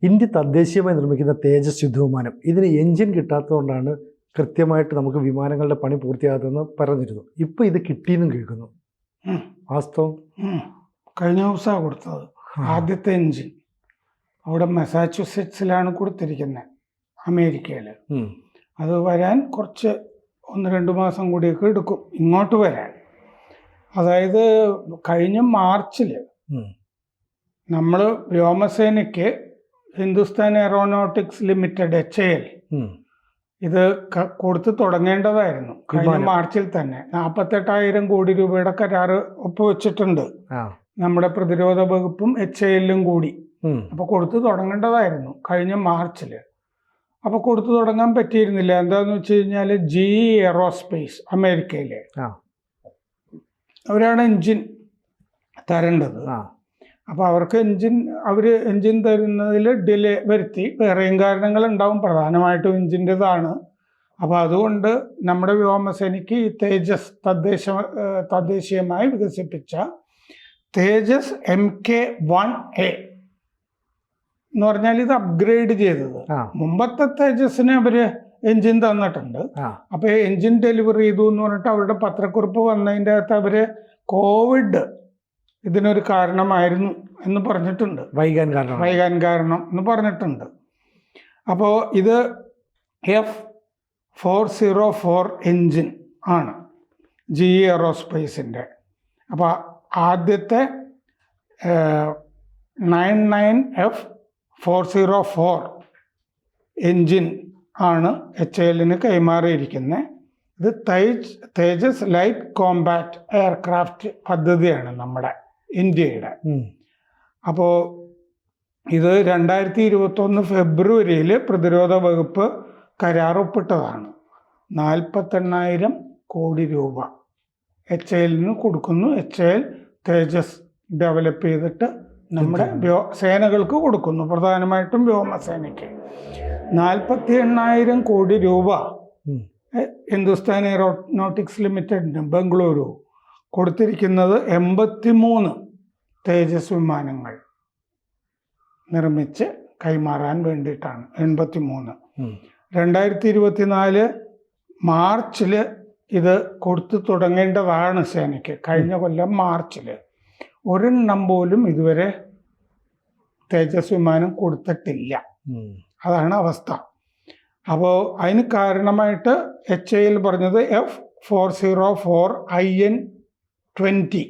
India തദ്ദേശീയമായി നിർമ്മിക്കുന്ന തേജസ് യുദ്ധവിമാനം ഇതിന് എൻജിൻ കിട്ടാത്തതുകൊണ്ടാണ് കൃത്യമായിട്ട് നമുക്ക് വിമാനങ്ങളുടെ പണി പൂർത്തിയാകാത്തതെന്ന് പറഞ്ഞിരുന്നു. ഇപ്പോൾ ഇത് കിട്ടിയെന്നും കേൾക്കുന്നു. വാസ്തവം കഴിഞ്ഞ ദിവസമാണ് കൊടുത്തത് ആദ്യത്തെ എൻജിൻ. അവിടെ മസാച്യുസെറ്റ്സിലാണ് കൊടുത്തിരിക്കുന്നത്, അമേരിക്കയിൽ. അത് വരാൻ കുറച്ച് 1-2 മാസം കൂടിയൊക്കെ എടുക്കും ഇങ്ങോട്ട് വരാൻ. അതായത് കഴിഞ്ഞ മാർച്ചിൽ നമ്മൾ വ്യോമസേനയ്ക്ക് ഹിന്ദുസ്ഥാൻ എയറോനോട്ടിക്സ് ലിമിറ്റഡ് HAL ഇത് കൊടുത്ത് തുടങ്ങേണ്ടതായിരുന്നു. കഴിഞ്ഞ മാർച്ചിൽ തന്നെ 48,000 കോടി രൂപയുടെ കരാറ് ഒപ്പുവെച്ചിട്ടുണ്ട് നമ്മുടെ പ്രതിരോധ വകുപ്പും HAL-ഉം കൂടി. അപ്പൊ കൊടുത്തു തുടങ്ങേണ്ടതായിരുന്നു കഴിഞ്ഞ മാർച്ചിൽ. അപ്പൊ കൊടുത്തു തുടങ്ങാൻ പറ്റിയിരുന്നില്ല. എന്താന്ന് വെച്ച് കഴിഞ്ഞാൽ GE എയറോസ്പേസ് അമേരിക്കയിലെ അവരാണ് എൻജിൻ തരേണ്ടത്. അപ്പോൾ അവർക്ക് എൻജിൻ തരുന്നതിൽ ഡിലേ വരുത്തി. വേറെയും കാരണങ്ങൾ ഉണ്ടാവും, പ്രധാനമായിട്ടും എൻജിൻ്റെതാണ്. അപ്പോൾ അതുകൊണ്ട് നമ്മുടെ വ്യോമസേനയ്ക്ക് ഈ തേജസ് തദ്ദേശീയമായി വികസിപ്പിച്ച തേജസ് MK-1A എന്ന് പറഞ്ഞാൽ ഇത് അപ്ഗ്രേഡ് ചെയ്തത്. മുമ്പത്തെ തേജസ്സിന് അവര് എൻജിൻ തന്നിട്ടുണ്ട്. അപ്പൊ എൻജിൻ ഡെലിവറി ചെയ്തു എന്ന് പറഞ്ഞിട്ട് അവരുടെ പത്രക്കുറിപ്പ് വന്നതിൻ്റെ അകത്ത് അവര് കോവിഡ് ഇതിനൊരു കാരണമായിരുന്നു എന്ന് പറഞ്ഞിട്ടുണ്ട്. വൈകാൻ കാരണം എന്ന് പറഞ്ഞിട്ടുണ്ട്. അപ്പോൾ ഇത് F404 എൻജിൻ ആണ് GE എയറോസ്പേസിൻ്റെ. അപ്പോൾ ആദ്യത്തെ 99F404 എൻജിൻ ആണ് HAL-ന് കൈമാറിയിരിക്കുന്നത്. ഇത് തേജസ് ലൈറ്റ് കോമ്പാക്ട് എയർക്രാഫ്റ്റ് പദ്ധതിയാണ് നമ്മുടെ ഇന്ത്യയുടെ. അപ്പോൾ ഇത് 2021 ഫെബ്രുവരിയിൽ പ്രതിരോധ വകുപ്പ് കരാർ ഒപ്പിട്ടതാണ്. 48,000 കോടി രൂപ HAL-ന് കൊടുക്കുന്നു. HAL തേജസ് ഡെവലപ്പ് ചെയ്തിട്ട് നമ്മുടെ സേനകൾക്ക് കൊടുക്കുന്നു, പ്രധാനമായിട്ടും വ്യോമസേനയ്ക്ക്. 48,000 കോടി രൂപ ഹിന്ദുസ്ഥാൻ എയറോനോട്ടിക്സ് ലിമിറ്റഡിന് ബംഗളൂരു കൊടുത്തിരിക്കുന്നത് 83 തേജസ് വിമാനങ്ങൾ നിർമ്മിച്ച് കൈമാറാൻ വേണ്ടിയിട്ടാണ്. 83. 2024 മാർച്ചിൽ ഇത് കൊടുത്തു തുടങ്ങേണ്ടതാണ് സേനയ്ക്ക്. കഴിഞ്ഞ കൊല്ലം മാർച്ചിൽ ഒരെണ്ണം പോലും ഇതുവരെ തേജസ് വിമാനം കൊടുത്തിട്ടില്ല. അതാണ് അവസ്ഥ. അപ്പോൾ അതിന് കാരണമായിട്ട് HAL പറഞ്ഞത് F404 IN-20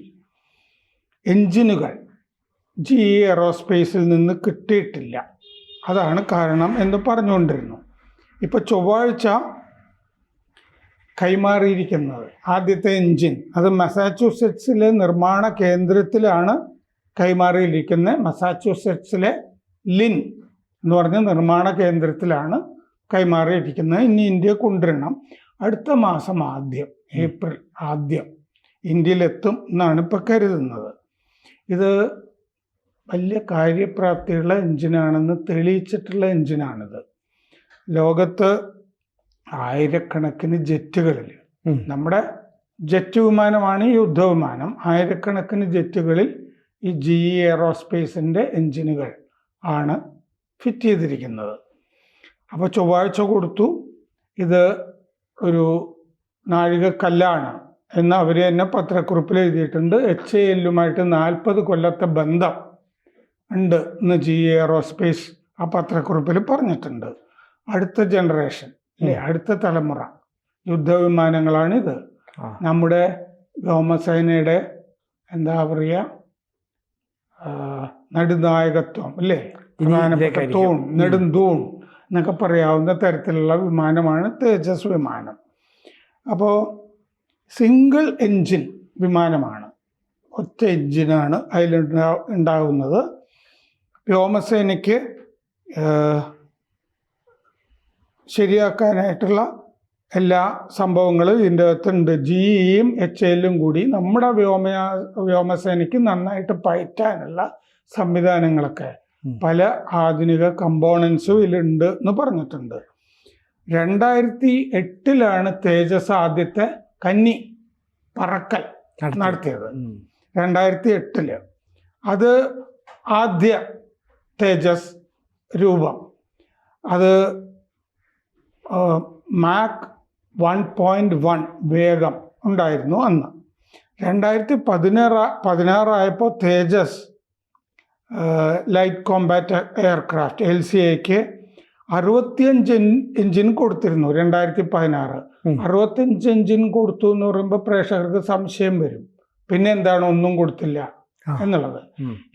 എൻജിനുകൾ GE എയറോസ്പേസിൽ നിന്ന് കിട്ടിയിട്ടില്ല, അതാണ് കാരണം എന്ന് പറഞ്ഞുകൊണ്ടിരുന്നു. ഇപ്പോൾ ചൊവ്വാഴ്ച കൈമാറിയിരിക്കുന്നത് ആദ്യത്തെ എൻജിൻ അത് മസാച്യുസെറ്റ്സിലെ നിർമ്മാണ കേന്ദ്രത്തിലാണ് കൈമാറിയിരിക്കുന്നത്. മസാച്യുസെറ്റ്സിലെ ലിൻ എന്ന് പറഞ്ഞ നിർമ്മാണ കേന്ദ്രത്തിലാണ് കൈമാറിയിരിക്കുന്നത്. ഇനി ഇന്ത്യ കൊണ്ടുവരണം. അടുത്ത മാസം ഏപ്രിൽ ആദ്യം ഇന്ത്യയിലെത്തും എന്നാണ് ഇപ്പോൾ കരുതുന്നത്. ഇത് വലിയ കാര്യപ്രാപ്തിയുള്ള എൻജിനാണെന്ന് തെളിയിച്ചിട്ടുള്ള എൻജിനാണിത്. ലോകത്ത് ആയിരക്കണക്കിന് ജെറ്റുകളിൽ, നമ്മുടെ ജെറ്റ് വിമാനമാണ് ഈ യുദ്ധവിമാനം, ആയിരക്കണക്കിന് ജെറ്റുകളിൽ ഈ GE എയറോസ്പേസിൻ്റെ എൻജിനുകൾ ആണ് ഫിറ്റ് ചെയ്തിരിക്കുന്നത്. അപ്പോൾ ചൊവ്വാഴ്ച കൊടുത്തു. ഇത് ഒരു നാഴികക്കല്ലാണ് എന്ന് അവർ തന്നെ പത്രക്കുറിപ്പിൽ എഴുതിയിട്ടുണ്ട്. HAL-ലുമായിട്ട് 40 കൊല്ലത്തെ ബന്ധം ഉണ്ട് എന്ന് GE എയറോസ്പേസ് ആ പത്രക്കുറിപ്പിൽ പറഞ്ഞിട്ടുണ്ട്. അടുത്ത ജനറേഷൻ അടുത്ത തലമുറ യുദ്ധവിമാനങ്ങളാണിത്. നമ്മുടെ വ്യോമസേനയുടെ എന്താ പറയുക, നടുനായകത്വം അല്ലേ, പ്രധാനപ്പെട്ട തൂൺ, നെടുന്തൂൺ എന്നൊക്കെ പറയാവുന്ന തരത്തിലുള്ള വിമാനമാണ് തേജസ് വിമാനം. അപ്പോൾ സിംഗിൾ എൻജിൻ വിമാനമാണ്, ഒറ്റ എൻജിനാണ് അതിലുണ്ടാകുന്നത്. വ്യോമസേനയ്ക്ക് ശരിയാക്കാനായിട്ടുള്ള എല്ലാ സംഭവങ്ങളും ഇതിൻ്റെ അകത്തുണ്ട്. GE-യും HAL-ഉം കൂടി നമ്മുടെ വ്യോമസേനയ്ക്ക് നന്നായിട്ട് പയറ്റാനുള്ള സംവിധാനങ്ങളൊക്കെ പല ആധുനിക കമ്പോണൻസും ഇതിലുണ്ട് എന്ന് പറഞ്ഞിട്ടുണ്ട്. 2008 തേജസ് ആദ്യത്തെ കന്നി പറക്കൽ നടത്തിയത്. 2008 അത് ആദ്യ തേജസ് രൂപം. അത് മാക് 1.1 വേഗം ഉണ്ടായിരുന്നു അന്ന്. 2016 തേജസ് ലൈറ്റ് കോമ്പാറ്റ് എയർക്രാഫ്റ്റ് LCAക്ക് 65 എഞ്ചിൻ കൊടുത്തിരുന്നു. 2016 65 എഞ്ചിൻ കൊടുത്തു എന്ന് പറയുമ്പോൾ പ്രേക്ഷകർക്ക് സംശയം വരും, പിന്നെ എന്താണ് ഒന്നും കൊടുത്തില്ല എന്നുള്ളത്.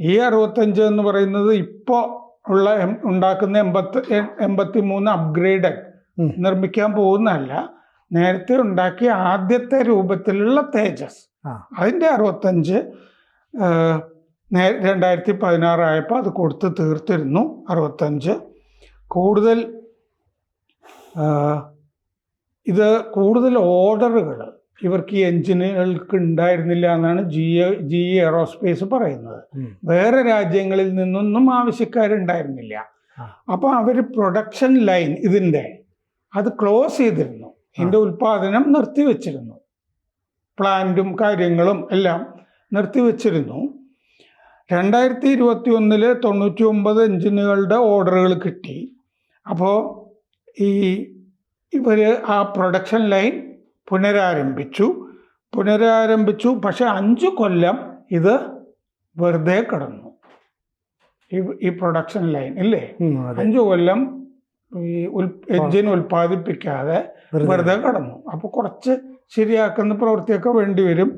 ഈ 65 എന്ന് പറയുന്നത് ഇപ്പോൾ ഉള്ള ഉണ്ടാക്കുന്ന 83 അപ്ഗ്രേഡഡ് നിർമ്മിക്കാൻ പോകുന്നതല്ല, നേരത്തെ ഉണ്ടാക്കിയ ആദ്യത്തെ രൂപത്തിലുള്ള തേജസ്. അതിൻ്റെ 65 2016 അത് കൊടുത്ത് തീർത്തിരുന്നു. 65 കൂടുതൽ കൂടുതൽ ഓർഡറുകൾ ഇവർക്ക് ഈ എഞ്ചിനുകൾക്ക് ഉണ്ടായിരുന്നില്ല എന്നാണ് GE എയറോസ്പേസ് പറയുന്നത്. വേറെ രാജ്യങ്ങളിൽ നിന്നൊന്നും ആവശ്യക്കാരുണ്ടായിരുന്നില്ല. അപ്പോൾ അവർ പ്രൊഡക്ഷൻ ലൈൻ അത് ക്ലോസ് ചെയ്തിരുന്നു, ഇതിൻ്റെ ഉൽപ്പാദനം നിർത്തിവെച്ചിരുന്നു, പ്ലാന്റും കാര്യങ്ങളും എല്ലാം നിർത്തിവെച്ചിരുന്നു. 2021 99 എഞ്ചിനുകളുടെ ഓർഡറുകൾ കിട്ടി. അപ്പോൾ ഇവർ ആ പ്രൊഡക്ഷൻ ലൈൻ പുനരാരംഭിച്ചു. പക്ഷെ 5 കൊല്ലം ഇത് വെറുതെ കിടന്നു, ഈ പ്രൊഡക്ഷൻ ലൈൻ ഇല്ലേ. 5 കൊല്ലം ഈ എഞ്ചിൻ ഉൽപ്പാദിപ്പിക്കാതെ വെറുതെ കിടന്നു. അപ്പോൾ കുറച്ച് ശരിയാക്കുന്ന പ്രവൃത്തിയൊക്കെ വേണ്ടി വരും.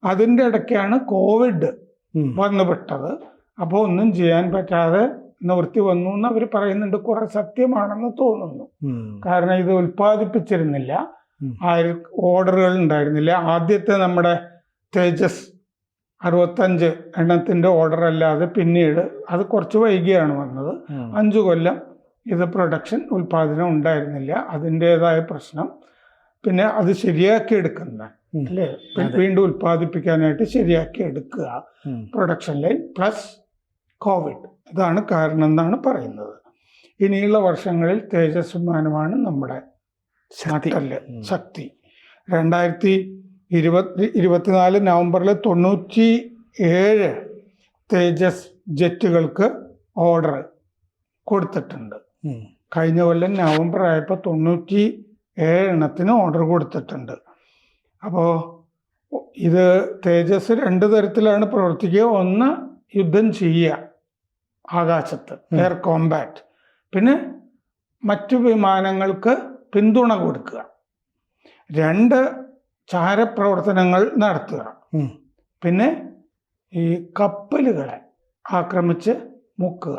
അതിൻ്റെ ഇടയ്ക്കാണ് കോവിഡ് വന്നുപെട്ടത്. അപ്പോൾ ഒന്നും ചെയ്യാൻ പറ്റാതെ നിവൃത്തി വന്നു എന്ന് അവർ പറയുന്നുണ്ട്. കുറെ സത്യമാണെന്ന് തോന്നുന്നു. കാരണം ഇത് ഉൽപ്പാദിപ്പിച്ചിരുന്നില്ല, ഓർഡറുകൾ ഉണ്ടായിരുന്നില്ല. ആദ്യത്തെ നമ്മുടെ തേജസ് 65 എണ്ണത്തിൻ്റെ ഓർഡർ അല്ലാതെ പിന്നീട് അത് കുറച്ച് വൈകിയാണ് വന്നത്. 5 കൊല്ലം ഇത് ഉൽപ്പാദനം ഉണ്ടായിരുന്നില്ല. അതിൻ്റെതായ പ്രശ്നം. പിന്നെ അത് ശരിയാക്കി എടുക്കുന്ന അല്ലേ, വീണ്ടും ഉൽപ്പാദിപ്പിക്കാനായിട്ട് ശരിയാക്കി എടുക്കുക പ്രൊഡക്ഷൻ ലൈൻ പ്ലസ് കോവിഡ്, ഇതാണ് കാരണം എന്നാണ് പറയുന്നത്. ഇനിയുള്ള വർഷങ്ങളിൽ തേജസ് വിമാനമാണ് നമ്മുടെ ശക്തി. 2024 നവംബറിൽ 97 തേജസ് ജെറ്റുകൾക്ക് ഓർഡർ കൊടുത്തിട്ടുണ്ട്. കഴിഞ്ഞ കൊല്ലം നവംബർ ആയപ്പോൾ 97 എണ്ണത്തിന് ഓർഡർ കൊടുത്തിട്ടുണ്ട്. അപ്പോൾ ഇത് തേജസ് 2 തരത്തിലാണ് പ്രവർത്തിക്കുക. ഒന്ന് യുദ്ധം ചെയ്യുക ആകാശത്ത്, എയർ കോമ്പാറ്റ്. പിന്നെ മറ്റു വിമാനങ്ങൾക്ക് പിന്തുണ കൊടുക്കുക. 2 ചാരപ്രവർത്തനങ്ങൾ നടത്തുക. പിന്നെ ഈ കപ്പലുകളെ ആക്രമിച്ച് മുക്കുക,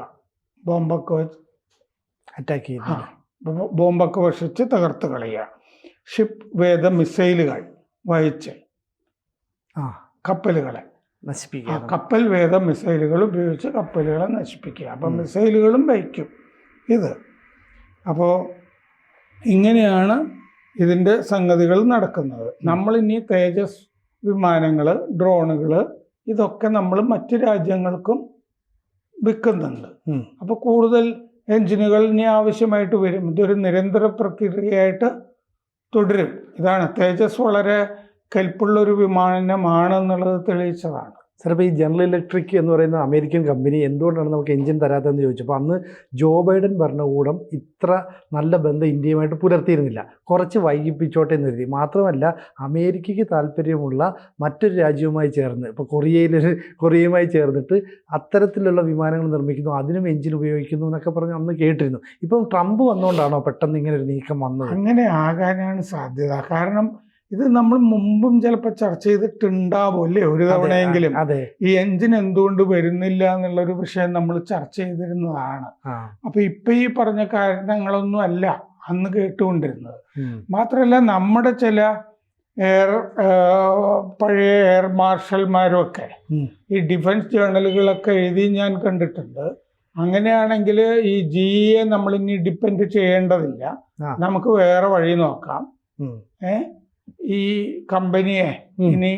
ബോംബൊക്കെ അറ്റാക്ക് ചെയ്യുക, ബോംബൊക്കെ വർഷിച്ച് തകർത്ത് കളയുക. ഷിപ്പ് വേദ മിസൈലുകൾ വഹിച്ച് കപ്പലുകളെ നശിപ്പിക്കുക. കപ്പൽ വേദ മിസൈലുകൾ ഉപയോഗിച്ച് കപ്പലുകളെ നശിപ്പിക്കുക. അപ്പം മിസൈലുകളും വഹിക്കും ഇത്. അപ്പോൾ ഇങ്ങനെയാണ് ഇതിൻ്റെ സംഗതികൾ നടക്കുന്നത്. നമ്മളിനി തേജസ് വിമാനങ്ങൾ, ഡ്രോണുകൾ, ഇതൊക്കെ നമ്മൾ മറ്റു രാജ്യങ്ങൾക്കും വിൽക്കുന്നുണ്ട്. അപ്പോൾ കൂടുതൽ എഞ്ചിനുകൾ ഇനി ആവശ്യമായിട്ട് വരും. ഇതൊരു നിരന്തര പ്രക്രിയയായിട്ട് തുടരും. ഇതാണ് തേജസ് വളരെ കെൽപ്പുള്ളൊരു വിമാനമാണെന്നുള്ളത് തെളിയിച്ചതാണ്. സാർ, ഇപ്പോൾ ഈ ജനറൽ ഇലക്ട്രിക് എന്ന് പറയുന്ന അമേരിക്കൻ കമ്പനി എന്തുകൊണ്ടാണ് നമുക്ക് എഞ്ചിൻ തരാത്തതെന്ന് ചോദിച്ചപ്പോൾ അന്ന് ജോ ബൈഡൻ ഭരണകൂടം ഇത്ര നല്ല ബന്ധം ഇന്ത്യയുമായിട്ട് പുലർത്തിയിരുന്നില്ല. കുറച്ച് വൈകിപ്പിച്ചോട്ടെ എന്ന് കരുതി. മാത്രമല്ല, അമേരിക്കയ്ക്ക് താല്പര്യമുള്ള മറ്റൊരു രാജ്യവുമായി ചേർന്ന്, ഇപ്പോൾ കൊറിയയുമായി ചേർന്നിട്ട് അത്തരത്തിലുള്ള വിമാനങ്ങൾ നിർമ്മിക്കുന്നു, അതിനും എഞ്ചിൻ ഉപയോഗിക്കുന്നു എന്നൊക്കെ പറഞ്ഞ് അന്ന് കേട്ടിരുന്നു. ഇപ്പം ട്രംപ് വന്നുകൊണ്ടാണോ പെട്ടെന്ന് ഇങ്ങനെ ഒരു നീക്കം വന്നത്? അങ്ങനെ ആകാനാണ് സാധ്യത. കാരണം ഇത് നമ്മൾ മുമ്പും ചിലപ്പോൾ ചർച്ച ചെയ്തിട്ടുണ്ടാവും അല്ലേ, ഒരു തവണയെങ്കിലും. ഈ എഞ്ചിൻ എന്തുകൊണ്ട് വരുന്നില്ല എന്നുള്ളൊരു വിഷയം നമ്മൾ ചർച്ച ചെയ്തിരുന്നതാണ്. അപ്പൊ ഇപ്പൊ ഈ പറഞ്ഞ കാരണങ്ങളൊന്നും അല്ല അന്ന് കേട്ടുകൊണ്ടിരുന്നത്. മാത്രമല്ല, നമ്മുടെ ചില പഴയ എയർ മാർഷൽമാരും ഒക്കെ ഈ ഡിഫൻസ് ജേർണലുകളൊക്കെ എഴുതി ഞാൻ കണ്ടിട്ടുണ്ട്. അങ്ങനെയാണെങ്കിൽ ഈ GE നമ്മളിനി ഡിപ്പെൻഡ് ചെയ്യേണ്ടതില്ല, നമുക്ക് വേറെ വഴി നോക്കാം. ഈ കമ്പനിയെ ഇനി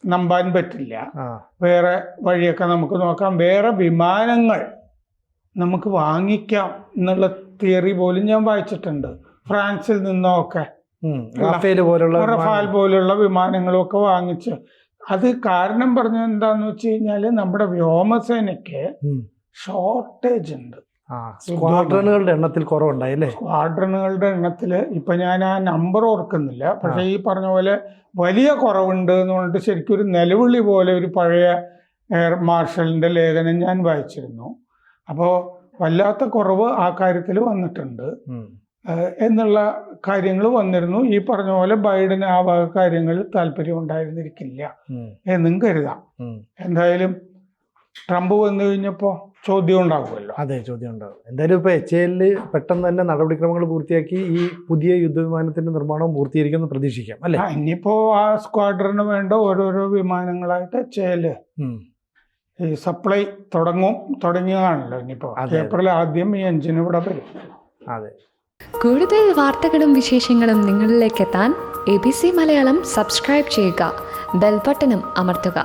നമ്പാൻ പറ്റില്ല, വേറെ വഴിയൊക്കെ നമുക്ക് നോക്കാം, വേറെ വിമാനങ്ങൾ നമുക്ക് വാങ്ങിക്കാം എന്നുള്ള തിയറി പോലും ഞാൻ വായിച്ചിട്ടുണ്ട്. ഫ്രാൻസിൽ നിന്നൊക്കെ റഫാൽ പോലുള്ള വിമാനങ്ങളൊക്കെ വാങ്ങിച്ച്. അത് കാരണം പറഞ്ഞത് എന്താന്ന് വെച്ച് കഴിഞ്ഞാല് നമ്മുടെ വ്യോമസേനയ്ക്ക് ഷോർട്ടേജ് ഉണ്ട്. സ്ക്വാഡ്രണുകളുടെ എണ്ണത്തിൽ കുറവുണ്ടായി അല്ലേ? സ്ക്വാഡ്രണുകളുടെ എണ്ണത്തിൽ ഇപ്പം ഞാൻ ആ നമ്പർ ഓർക്കുന്നില്ല. പക്ഷേ ഈ പറഞ്ഞ പോലെ വലിയ കുറവുണ്ട് എന്ന് പറഞ്ഞിട്ട് ശരിക്കും ഒരു നിലവിളി പോലെ ഒരു പഴയ എയർ മാർഷലിൻ്റെ ലേഖനം ഞാൻ വായിച്ചിരുന്നു. അപ്പോൾ വല്ലാത്ത കുറവ് ആ കാര്യത്തിൽ വന്നിട്ടുണ്ട് എന്നുള്ള കാര്യങ്ങൾ വന്നിരുന്നു. ഈ പറഞ്ഞ പോലെ ബൈഡന് ആ വക കാര്യങ്ങളിൽ താല്പര്യം ഉണ്ടായിരുന്നിരിക്കില്ല എന്നും കരുതാം. എന്തായാലും ട്രംപ് വന്നു കഴിഞ്ഞപ്പോൾ ചോദ്യം ഉണ്ടാകുമല്ലോ. അതെ, ചോദ്യം ഉണ്ടാകും. എന്തായാലും ഇപ്പോൾ HAL പെട്ടെന്ന് തന്നെ നടപടിക്രമങ്ങൾ പൂർത്തിയാക്കി ഈ പുതിയ യുദ്ധവിമാനത്തിന്റെ നിർമ്മാണം പൂർത്തീകരിക്കുമെന്ന് പ്രതീക്ഷിക്കാം അല്ലേ? ഇനിയിപ്പോൾ ആ സ്ക്വാഡ്രന് വേണ്ട ഓരോരോ വിമാനങ്ങളായിട്ട് HAL ഈ സപ്ലൈ തുടങ്ങിയതാണല്ലോ. ഇനിയിപ്പോൾ ഏപ്രിൽ ആദ്യം ഈ എഞ്ചിൻ ഇവിടെ വരും. അതെ. കൂടുതൽ വാർത്തകളും വിശേഷങ്ങളും നിങ്ങളിലേക്ക് എത്താൻ ABC മലയാളം സബ്സ്ക്രൈബ് ചെയ്യുക, ബെൽബട്ടനും അമർത്തുക.